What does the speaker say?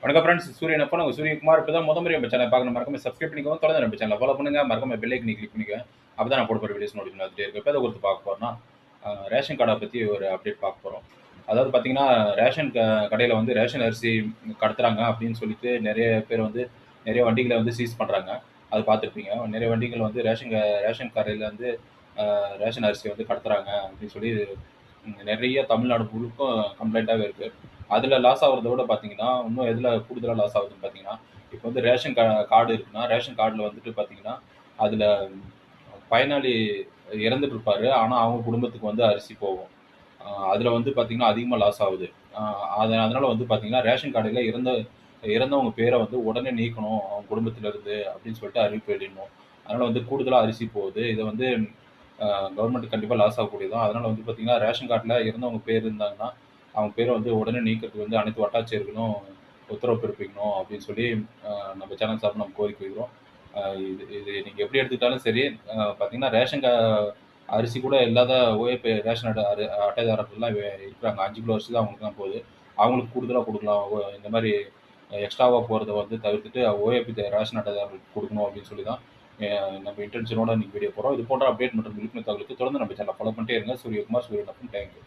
வணக்கம் ஃப்ரெண்ட்ஸ். சூரியன் அப்போ நாங்கள் சூரியகுமார். இப்போ தான் முறை நம்ம சேனல் பார்க்கணும். மறக்காம சப்ஸ்கிரைப் பண்ணிக்கோங்க. தொடர்ந்து நம்ம சேனலை ஃபாலோ பண்ணுங்க. மறக்காம பெல் ஐக்கனை கிளிக் பண்ணிக்கோங்க. அப்போ தான் நான் போட போகிற வீடியோஸ் நோட்டிஃபிகேஷன் வந்துட்டே இருக்கும். இப்போ எதை குறித்து பார்க்க போகிறோம்னா, ரேஷன் கார்டை பற்றி ஒரு அப்டேட் பார்க்க போகிறோம். அதாவது பார்த்தீங்கன்னா, ரேஷன் கடையில் வந்து ரேஷன் அரிசி கடத்துறாங்க அப்படின்னு சொல்லிட்டு நிறைய பேர் வந்து நிறைய வண்டிகளை வந்து சீஸ் பண்ணுறாங்க. அது பார்த்துருப்பீங்க. நிறைய வண்டிகள் வந்து ரேஷன் கடையில் வந்து ரேஷன் அரிசி வந்து கடத்துறாங்க அப்படின்னு சொல்லி நிறைய தமிழ்நாடு முழுக்கும் கம்ப்ளைண்ட்டாகவே இருக்குது. அதில் லாஸ் ஆகுறத விட பார்த்தீங்கன்னா, இன்னும் எதில் கூடுதலா லாஸ் ஆகுதுன்னு பார்த்தீங்கன்னா, இப்போ வந்து ரேஷன் கார்டு இருக்குன்னா, ரேஷன் கார்டுல வந்துட்டு பார்த்தீங்கன்னா, அதில பயனாளி இறந்துட்டு இருப்பாரு. ஆனா, அவங்க குடும்பத்துக்கு வந்து அரிசி போகும். அதில வந்து பார்த்தீங்கன்னா, அதிகமா லாஸ் ஆகுது. அ அதனால வந்து பார்த்தீங்கன்னா, ரேஷன் கார்டுல இறந்தவங்க பேர வந்து உடனே நீக்கணும், அவங்க குடும்பத்திலருந்து அப்படின்னு சொல்லிட்டு அறிவிப்பு வெளியிடணும். அதனால வந்து கூடுதலா அரிசி போகுது. இத வந்து கவர்மெண்ட் கண்டிப்பா லாஸ் ஆகக்கூடியது தான். அதனால வந்து பார்த்தீங்கன்னா, ரேஷன் கார்டுல இறந்தவங்க பேர் இருந்தாங்கன்னா, அவங்க பேர வந்து உடனே நீக்கிறதுக்கு வந்து அனைத்து வட்டாட்சியர்களும் உத்தரவு பிறப்பிக்கணும் அப்படின்னு சொல்லி நம்ம சேனல் சார்பா நம்ம கோரிக்கை வைக்கிறோம். அ இது இது நீங்க எப்படி எடுத்துக்கிட்டாலும் சரி, பார்த்தீங்கன்னா ரேஷன் அரிசி கூட இல்லாத ஓஏபி ரேஷன் அட்டைதாரர்கள்லாம் இருக்கிறாங்க. 5 கிலோ அரிசி தான் அவங்களுக்குலாம் போகுது. அவங்களுக்கு கூடுதலா குடுக்கலாம். இந்த மாரி எக்ஸ்ட்ராவா போறத வந்து தவிர்த்துட்டு ஓஏபி ரேஷன் அட்டைதாரர்களுக்கு குடுக்கணும் அப்படின்னு சொல்லி தான் நம்ம இன்டென்ஷனோட இன்னைக்கு வீடியோ போடுறோம். இது போன்ற அப்டேட் மற்றும் விழிப்புணர்வு தகவலுக்கு தொடர்ந்து நம்ம சேனலை ஃபாலோ பண்ணிட்டே இருங்க. சூரியகுமார், சூரியன் எஃப்எம். Thank you.